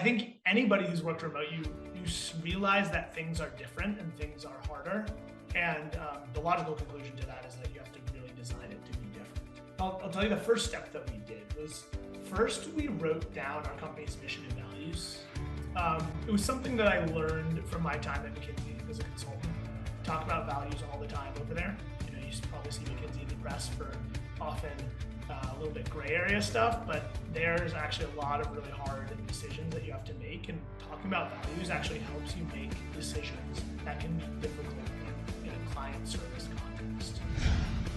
think anybody who's worked remote, you realize that things are different and things are harder. And the logical conclusion to that is that you have to really design it to be different. I'll tell you the first step that we did was first we wrote down our company's mission and values. It was something that I learned from my time at McKinsey as a consultant. Talk about values all the time over there. You know, you probably see McKinsey in the press for often a little bit gray area stuff, but there's actually a lot of really hard decisions that you have to make, and talking about values actually helps you make decisions that can be difficult in a client service context.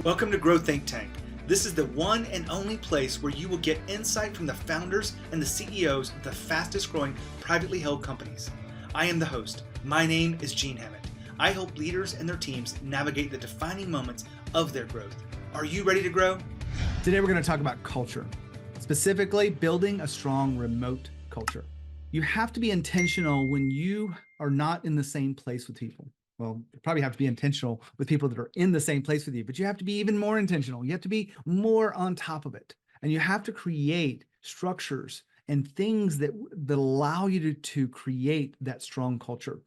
Welcome to Grow Think Tank. This is the one and only place where you will get insight from the founders and the CEOs of the fastest growing privately held companies. I am the host. My name is Gene Hammett. I help leaders and their teams navigate the defining moments of their growth. Are you ready to grow? Today we're going to talk about culture, specifically building a strong remote culture. You have to be intentional when you are not in the same place with people. Well, you probably have to be intentional with people that are in the same place with you, but you have to be even more intentional. You have to be more on top of it. And you have to create structures and things that allow you to create that strong culture.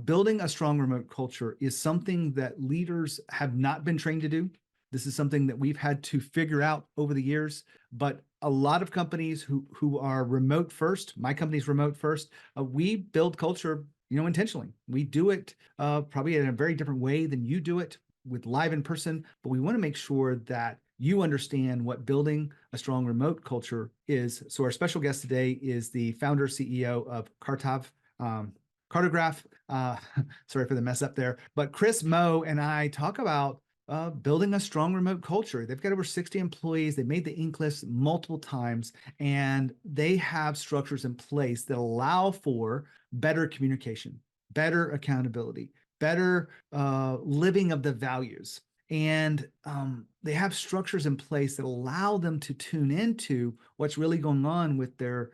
Building a strong remote culture is something that leaders have not been trained to do. This is something that we've had to figure out over the years, but a lot of companies who are remote first, my company's remote first, we build culture, intentionally. We do it probably in a very different way than you do it with live in person, but we want to make sure that you understand what building a strong remote culture is. So our special guest today is the founder CEO of Cartograph. Sorry for the mess up there, but Chris Moe and I talk about building a strong remote culture. They've got over 60 employees. They made the Inc. list multiple times, and they have structures in place that allow for better communication, better accountability, better living of the values. And they have structures in place that allow them to tune into what's really going on with their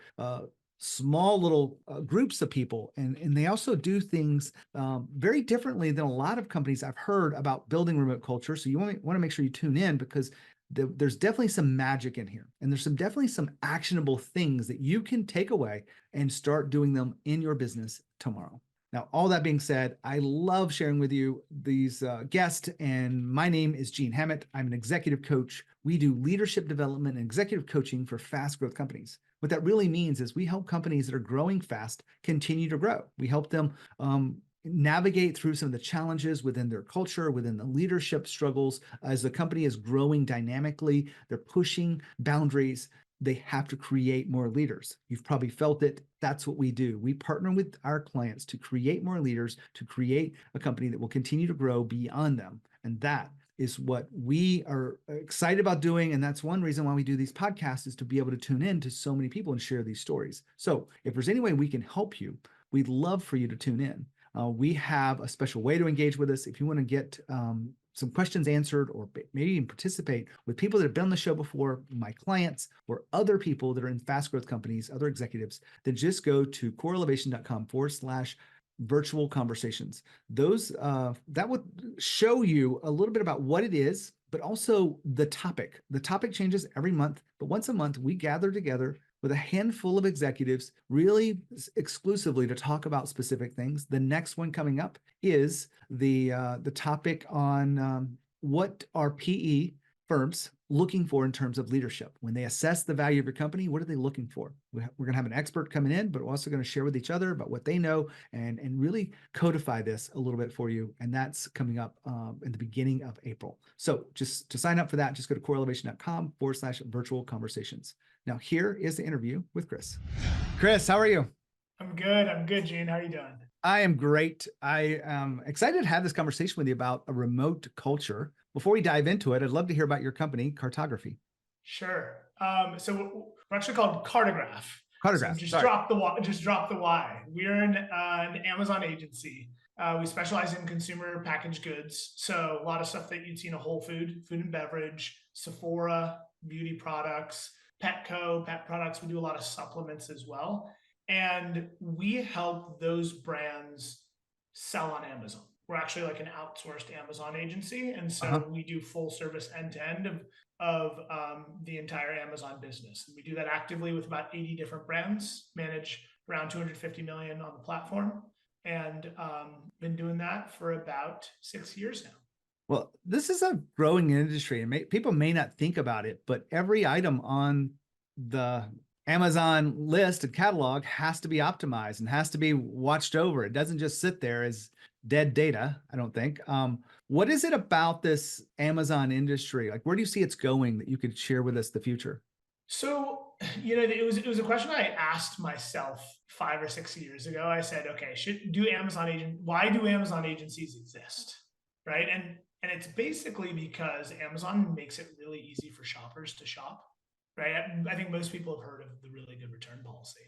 small little groups of people. And they also do things very differently than a lot of companies I've heard about building remote culture. So you want to make sure you tune in, because there's definitely some magic in here. And there's definitely some actionable things that you can take away and start doing them in your business tomorrow. Now, all that being said, I love sharing with you these guests, and my name is Gene Hammett. I'm an executive coach. We do leadership development and executive coaching for fast growth companies. What that really means is we help companies that are growing fast continue to grow. We help them navigate through some of the challenges within their culture, within the leadership struggles. As the company is growing dynamically, they're pushing boundaries. They have to create more leaders. You've probably felt it. That's what we do. We partner with our clients to create more leaders, to create a company that will continue to grow beyond them. And that is what we are excited about doing. And that's one reason why we do these podcasts, is to be able to tune in to so many people and share these stories. So if there's any way we can help you, we'd love for you to tune in. We have a special way to engage with us. If you want to get some questions answered, or maybe even participate with people that have been on the show before, my clients or other people that are in fast growth companies, other executives, then just go to coreelevation.com/virtual conversations. Those that would show you a little bit about what it is, but also the topic. The topic changes every month, but once a month we gather together with a handful of executives, really exclusively to talk about specific things. The next one coming up is the topic on what are PE firms looking for in terms of leadership. When they assess the value of your company, what are they looking for? We're going to have an expert coming in, but we're also going to share with each other about what they know and really codify this a little bit for you. And that's coming up in the beginning of April. So just to sign up for that, just go to coreelevation.com/virtual conversations. Now, here is the interview with Chris. Chris, how are you? I'm good, Gene. How are you doing? I am great. I am excited to have this conversation with you about a remote culture. Before we dive into it, I'd love to hear about your company, Cartography. Sure. So we're actually called Cartograph. Cartograph. So drop the Y. We're an Amazon agency. We specialize in consumer packaged goods. So a lot of stuff that you'd see in a Whole food and beverage, Sephora, beauty products, Petco, pet products. We do a lot of supplements as well. And we help those brands sell on Amazon. We're actually like an outsourced Amazon agency. And so we do full service end to end of the entire Amazon business. And we do that actively with about 80 different brands, manage around 250 million on the platform, and been doing that for about 6 years now. Well, this is a growing industry, and people may not think about it, but every item on the Amazon list and catalog has to be optimized and has to be watched over. It doesn't just sit there as dead data, I don't think. What is it about this Amazon industry? Like, where do you see it's going that you could share with us the future? So, it was a question I asked myself 5 or 6 years ago. I said, okay, why do Amazon agencies exist? Right. And it's basically because Amazon makes it really easy for shoppers to shop. Right. I think most people have heard of the really good return policy.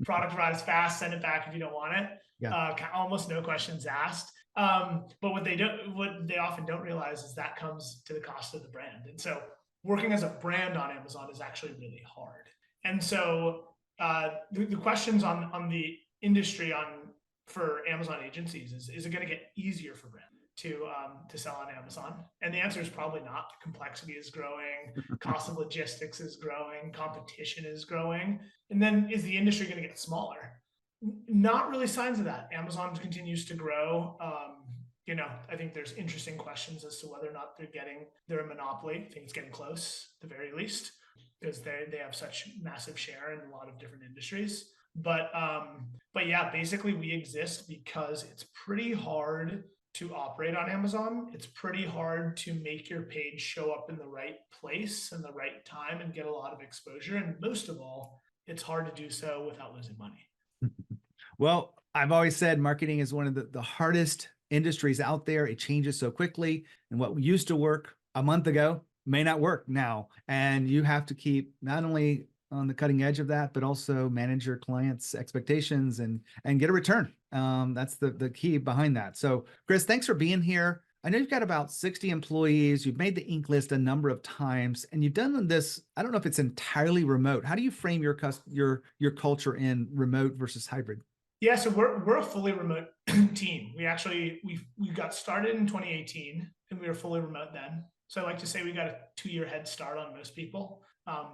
Product arrives fast, send it back if you don't want it. Yeah. Almost no questions asked. But what they often don't realize is that comes to the cost of the brand. And so working as a brand on Amazon is actually really hard. And so the questions on the industry for Amazon agencies is it going to get easier for brands to sell on Amazon? And the answer is probably not. The complexity is growing, cost of logistics is growing, competition is growing. And then is the industry going to get smaller? Not really signs of that. Amazon continues to grow. I think there's interesting questions as to whether or not they're a monopoly. I think it's getting close, at the very least, because they have such massive share in a lot of different industries. But yeah, basically we exist because it's pretty hard to operate on Amazon. It's pretty hard to make your page show up in the right place and the right time and get a lot of exposure. And most of all, it's hard to do so without losing money. Well, I've always said marketing is one of the hardest industries out there. It changes so quickly, and what used to work a month ago may not work now. And you have to keep not only on the cutting edge of that, but also manage your clients' expectations and get a return. That's the key behind that. So, Chris, thanks for being here. I know you've got about 60 employees. You've made the Inc. list a number of times, and you've done this. I don't know if it's entirely remote. How do you frame your culture in remote versus hybrid? Yeah, so we're a fully remote team. We got started in 2018, and we were fully remote then. So I like to say we got a 2-year head start on most people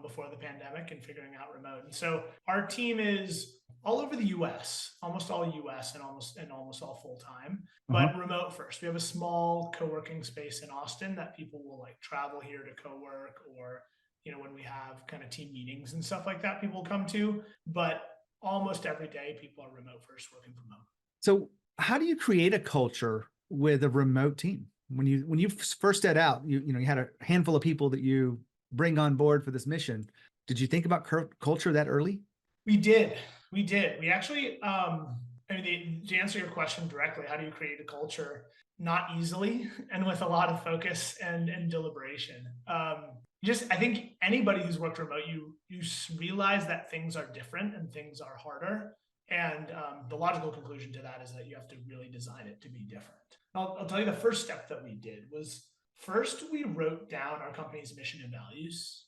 before the pandemic and figuring out remote. And so our team is all over the U.S., almost all U.S. and almost all full time, but remote first. We have a small co-working space in Austin that people will travel here to co-work, or when we have kind of team meetings and stuff like that, people come to. But almost every day, people are remote first, working from home. So how do you create a culture with a remote team? When you first set out, you had a handful of people that you bring on board for this mission. Did you think about culture that early? We did. We actually, to answer your question directly, how do you create a culture? Not easily, and with a lot of focus and deliberation. I think anybody who's worked remote, you realize that things are different and things are harder. And the logical conclusion to that is that you have to really design it to be different. I'll tell you the first step that we did was first we wrote down our company's mission and values.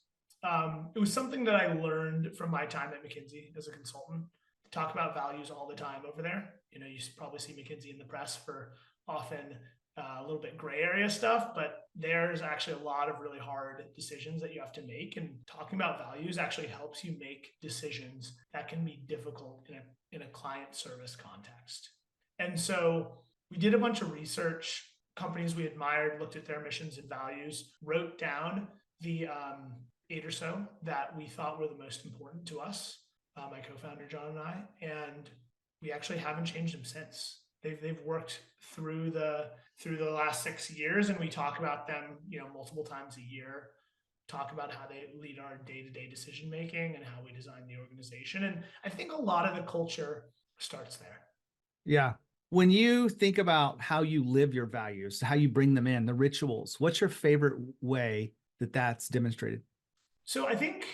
It was something that I learned from my time at McKinsey as a consultant. Talk about values all the time over there. You probably see McKinsey in the press for often a little bit gray area stuff, but there's actually a lot of really hard decisions that you have to make. And talking about values actually helps you make decisions that can be difficult in a client service context. And so we did a bunch of research. Companies we admired looked at their missions and values, wrote down the 8 or so that we thought were the most important to us, my co-founder John and I, and we actually haven't changed them since. They've worked through the last 6 years, and we talk about them, multiple times a year. Talk about how they lead our day-to-day decision making and how we design the organization. And I think a lot of the culture starts there. Yeah. When you think about how you live your values, how you bring them in, the rituals, what's your favorite way that that's demonstrated? So I think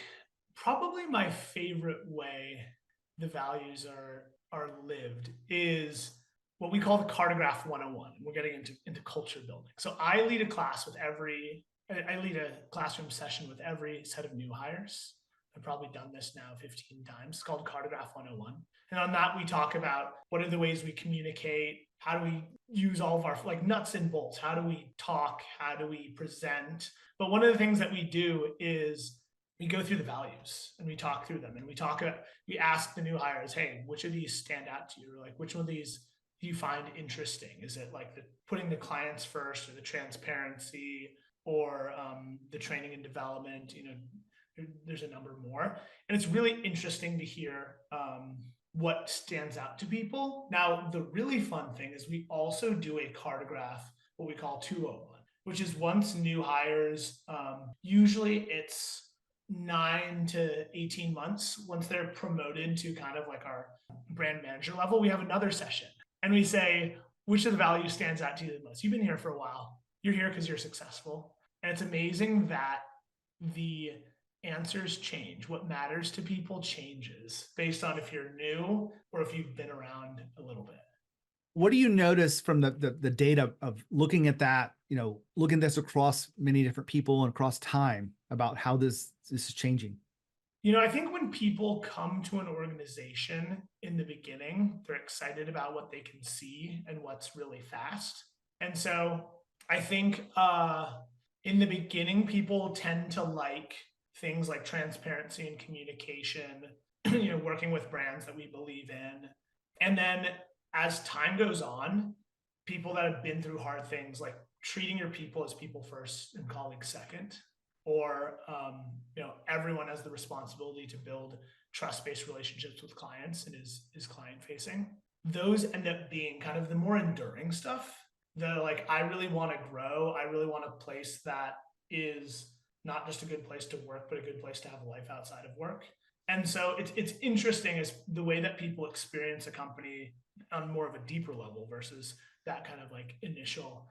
probably my favorite way the values are lived is what we call the Cartograph 101. We're getting into culture building. So I lead a classroom session with every set of new hires. I've probably done this now 15 times. It's called Cartograph 101. And on that, we talk about what are the ways we communicate, how do we use all of our nuts and bolts, how do we talk, how do we present. But one of the things that we do is we go through the values and we talk through them, and we ask the new hires, hey, which of these stand out to you? Or like, which one of these do you find interesting? Is it like putting the clients first, or the transparency, or the training and development? There's a number more. And it's really interesting to hear what stands out to people. Now, the really fun thing is we also do a Cartograph, what we call 201, which is once new hires, usually it's 9 to 18 months, once they're promoted to kind of like our brand manager level, we have another session and we say, which of the values stands out to you the most? You've been here for a while. You're here because you're successful. And it's amazing that the answers change. What matters to people changes based on if you're new or if you've been around a little bit. What do you notice from the data of looking at that, looking at this across many different people and across time about how this is changing? I think when people come to an organization in the beginning, they're excited about what they can see and what's really fast. And so I think in the beginning, people tend to like things like transparency and communication, working with brands that we believe in. And then as time goes on, people that have been through hard things, like treating your people as people first and colleagues second, or everyone has the responsibility to build trust-based relationships with clients and is client-facing. Those end up being kind of the more enduring stuff. I really want to grow. I really want a place that is not just a good place to work, but a good place to have a life outside of work. And so it's interesting is the way that people experience a company on more of a deeper level versus that kind of like initial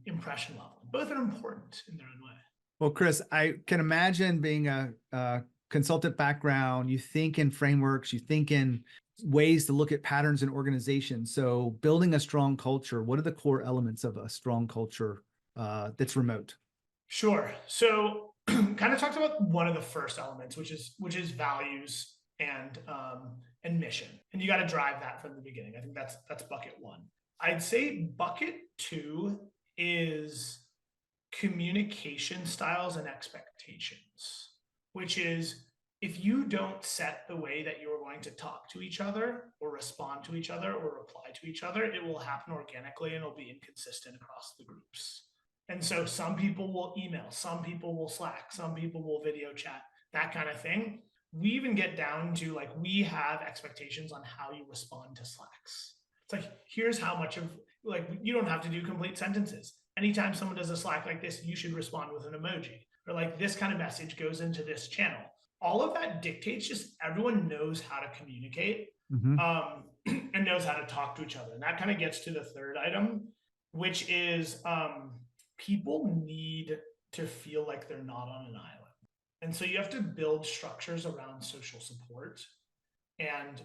impression level. Both are important in their own way. Well, Chris, I can imagine being a consultant background, you think in frameworks, you think in ways to look at patterns in organizations. So building a strong culture, what are the core elements of a strong culture that's remote? Sure. So kind of talked about one of the first elements, which is values and mission. And you got to drive that from the beginning. I think that's bucket one. I'd say bucket two is communication styles and expectations, which is if you don't set the way that you're going to talk to each other or respond to each other or reply to each other, it will happen organically and it'll be inconsistent across the groups. And so some people will email, some people will Slack, some people will video chat, that kind of thing. We even get down to we have expectations on how you respond to Slacks. It's here's how much of you don't have to do complete sentences. Anytime someone does a Slack like this, you should respond with an emoji, or this kind of message goes into this channel. All of that dictates just everyone knows how to communicate and knows how to talk to each other. And that kind of gets to the third item, which is people need to feel like they're not on an island. And so you have to build structures around social support. And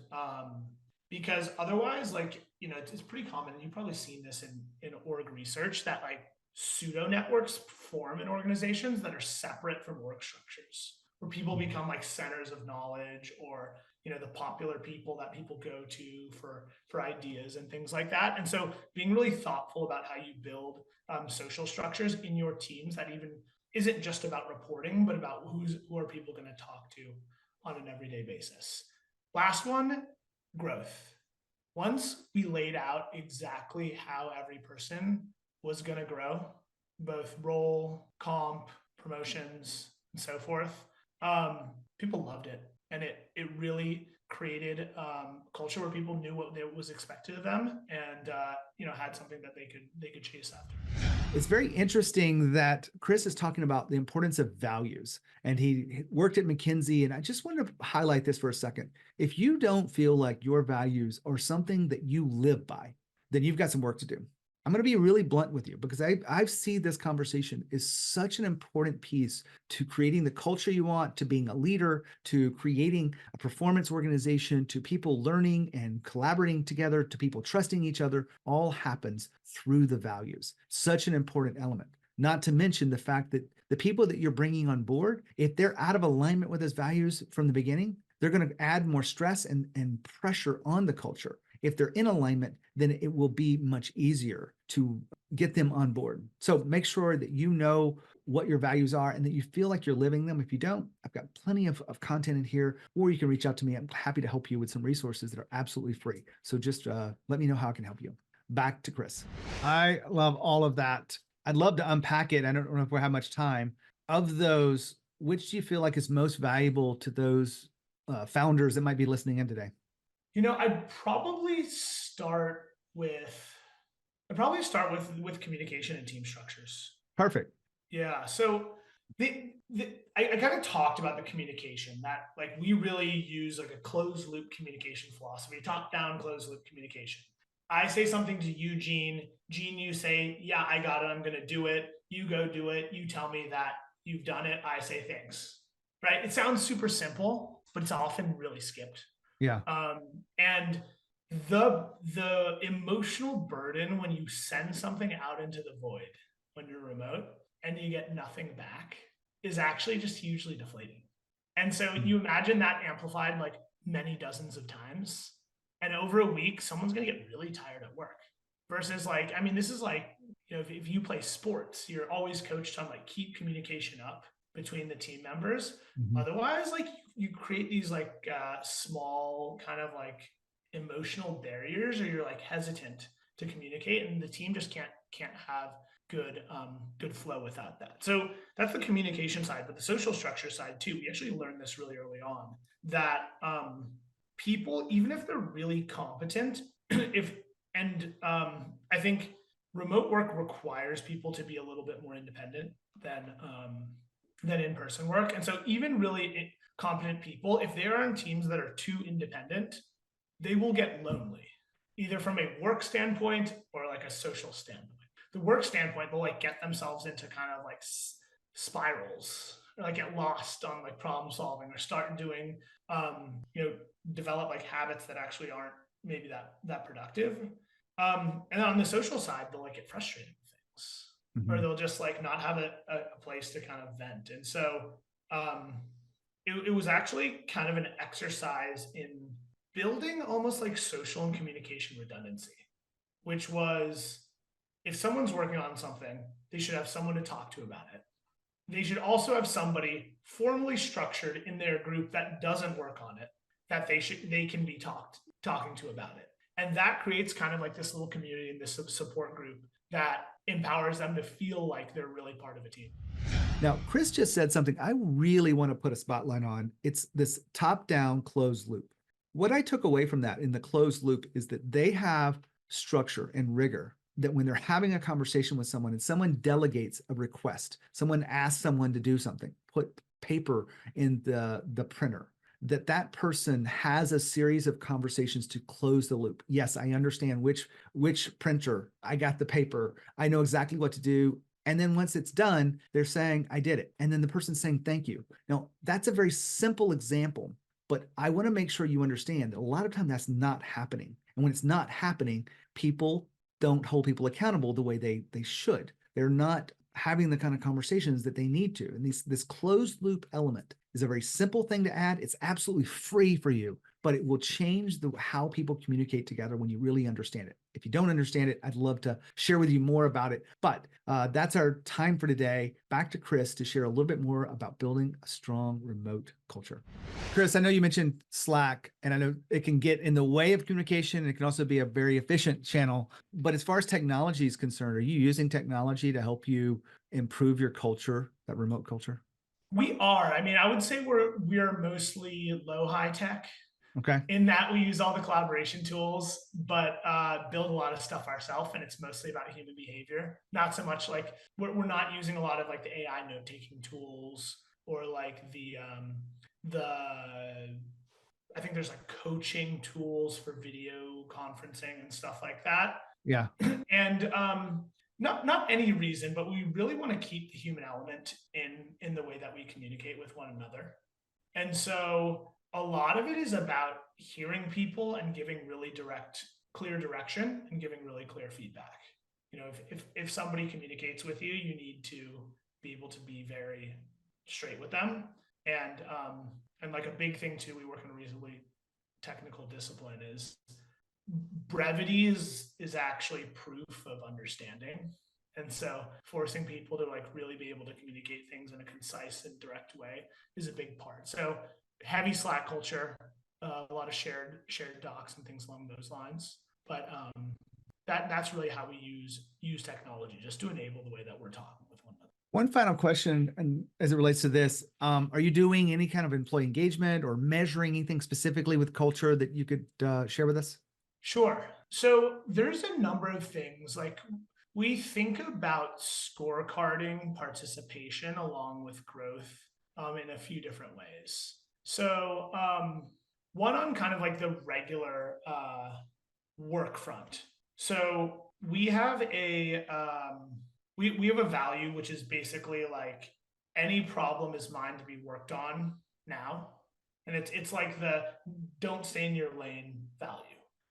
because otherwise, it's pretty common, and you've probably seen this in org research, that pseudo networks form in organizations that are separate from work structures, where people become centers of knowledge, or the popular people that people go to for ideas and things like that. And so being really thoughtful about how you build social structures in your teams that even isn't just about reporting, but about who are people going to talk to on an everyday basis. Last one, growth. Once we laid out exactly how every person was going to grow, both role, comp, promotions, and so forth, people loved it. And it really created a culture where people knew what was expected of them, and had something that they could chase after. It's very interesting that Chris is talking about the importance of values, and he worked at McKinsey. And I just wanted to highlight this for a second. If you don't feel like your values are something that you live by, then you've got some work to do. I'm going to be really blunt with you, because I see this conversation is such an important piece to creating the culture you want, to being a leader, to creating a performance organization, to people learning and collaborating together, to people trusting each other. All happens through the values. Such an important element. Not to mention the fact that the people that you're bringing on board, if they're out of alignment with those values from the beginning, they're going to add more stress and pressure on the culture. If they're in alignment, then it will be much easier to get them on board. So make sure that you know what your values are and that you feel like you're living them. If you don't, I've got plenty of content in here, or you can reach out to me. I'm happy to help you with some resources that are absolutely free. So just let me know how I can help you. Back to Chris. I love all of that. I'd love to unpack it. I don't know if we have much time. Of those, which do you feel like is most valuable to those founders that might be listening in today? I'd probably start with communication and team structures. Perfect. Yeah. So I kind of talked about the communication that like we really use like a closed loop communication philosophy, top down closed loop communication. I say something to you, Gene. Gene, you say, yeah, I got it. I'm going to do it. You go do it. You tell me that you've done it. I say thanks. Right. It sounds super simple, but it's often really skipped. Yeah. And the emotional burden when you send something out into the void when you're remote and you get nothing back is actually just hugely deflating. And so you imagine that amplified like many dozens of times. And over a week, someone's going to get really tired at work versus like, I mean, this is like, if you play sports, you're always coached on like keep communication up between the team members. Otherwise, like you create these like small kind of like emotional barriers, or you're like hesitant to communicate, and the team just can't have good flow without that. So that's the communication side, but the social structure side too. We actually learned this really early on that people, even if they're really competent, I think remote work requires people to be a little bit more independent than in-person work. And so even really competent people, if they are on teams that are too independent, they will get lonely, either from a work standpoint or like a social standpoint. The work standpoint, they'll like get themselves into kind of like spirals, or like get lost on like problem solving, or start doing, develop like habits that actually aren't maybe that productive. And then on the social side, they'll like get frustrated with things, or they'll just like not have a place to kind of vent. And so it was actually kind of an exercise in building almost like social and communication redundancy, which was, if someone's working on something, they should have someone to talk to about it. They should also have somebody formally structured in their group that doesn't work on it, that they can be talking to about it. And that creates kind of like this little community and this support group that empowers them to feel like they're really part of a team. Now, Chris just said something I really want to put a spotlight on. It's this top-down closed loop. What I took away from that in the closed loop is that they have structure and rigor, that when they're having a conversation with someone and someone delegates a request, someone asks someone to do something, put paper in the printer, that person has a series of conversations to close the loop. Yes, I understand which printer, I got the paper, I know exactly what to do. And then once it's done, they're saying, I did it. And then the person's saying, thank you. Now, that's a very simple example, but I want to make sure you understand that a lot of time that's not happening. And when it's not happening, people don't hold people accountable the way they should. They're not having the kind of conversations that they need to. And this closed loop element is a very simple thing to add. It's absolutely free for you, but it will change how people communicate together when you really understand it. If you don't understand it, I'd love to share with you more about it. But that's our time for today. Back to Chris to share a little bit more about building a strong remote culture. Chris, I know you mentioned Slack, and I know it can get in the way of communication, and it can also be a very efficient channel. But as far as technology is concerned, are you using technology to help you improve your culture, that remote culture? We are. I mean, I would say we're mostly low high tech. Okay. In that we use all the collaboration tools, but build a lot of stuff ourselves, and it's mostly about human behavior. Not so much like we're not using a lot of like the AI note taking tools, or like the I think there's like coaching tools for video conferencing and stuff like that. Yeah. And not any reason, but we really want to keep the human element in the way that we communicate with one another. And so a lot of it is about hearing people and giving really clear direction, and giving really clear feedback. If somebody communicates with you, you need to be able to be very straight with them. And like a big thing too, we work in a reasonably technical discipline, is brevity is actually proof of understanding. And so forcing people to like really be able to communicate things in a concise and direct way is a big part. So heavy Slack culture, a lot of shared docs and things along those lines. But that's really how we use technology, just to enable the way that we're talking with one another. One final question, and as it relates to this, are you doing any kind of employee engagement or measuring anything specifically with culture that you could share with us? Sure. So there's a number of things. Like, we think about scorecarding participation along with growth in a few different ways. So one on kind of like the regular work front. So we have a we have a value, which is basically like, any problem is mine to be worked on now. And it's like the don't stay in your lane value.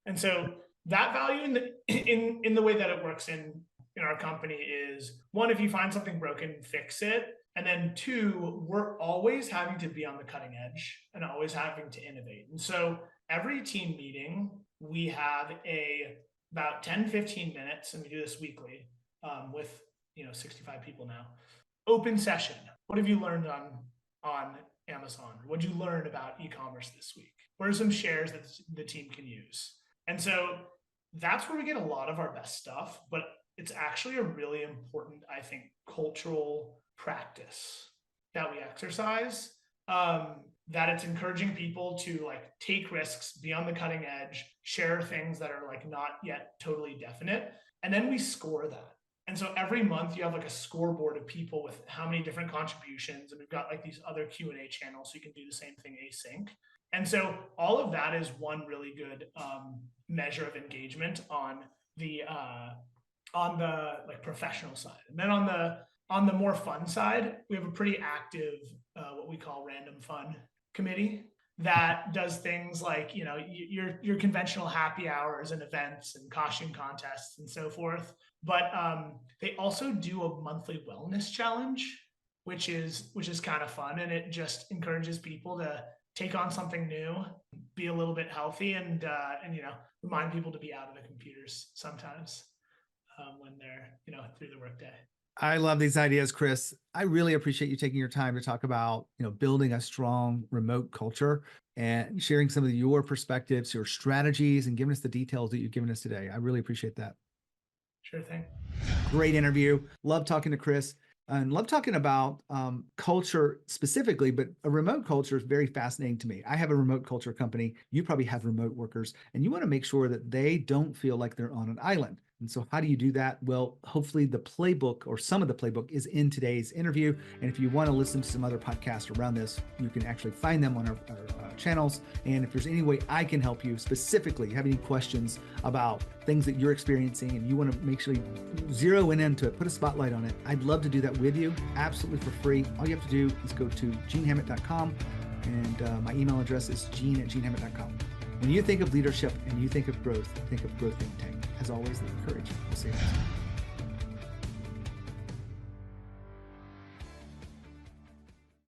And so that value in the way that it works in our company is, one, if you find something broken, fix it. And then two, we're always having to be on the cutting edge and always having to innovate. And so every team meeting, we have about 10, 15 minutes, and we do this weekly with 65 people now. Open session. What have you learned on Amazon? What did you learn about e-commerce this week? What are some shares that the team can use? And so that's where we get a lot of our best stuff, but it's actually a really important, I think, cultural practice that we exercise, that it's encouraging people to like take risks, be on the cutting edge, share things that are like not yet totally definite. And then we score that. And so every month you have like a scoreboard of people with how many different contributions. And we've got like these other Q&A channels, so you can do the same thing async. And so all of that is one really good measure of engagement on the like professional side. And then on the more fun side, we have a pretty active what we call random fun committee that does things like your conventional happy hours and events and costume contests and so forth. But they also do a monthly wellness challenge, which is kind of fun, and it just encourages people to take on something new, be a little bit healthy, and remind people to be out of the computers sometimes when they're through the workday. I love these ideas, Chris. I really appreciate you taking your time to talk about building a strong remote culture and sharing some of your perspectives, your strategies, and giving us the details that you've given us today. I really appreciate that. Sure thing. Great interview. Love talking to Chris. And love talking about culture specifically, but a remote culture is very fascinating to me. I have a remote culture company. You probably have remote workers, and you want to make sure that they don't feel like they're on an island. And so how do you do that? Well, hopefully the playbook or some of the playbook is in today's interview. And if you want to listen to some other podcasts around this, you can actually find them on our channels. And if there's any way I can help you specifically, have any questions about things that you're experiencing and you want to make sure you zero in into it, put a spotlight on it, I'd love to do that with you absolutely for free. All you have to do is go to genehammett.com, and my email address is gene@genehammett.com. When you think of leadership and you think of growth think of Growth Think Tank. As always, the courage. We'll see you next time.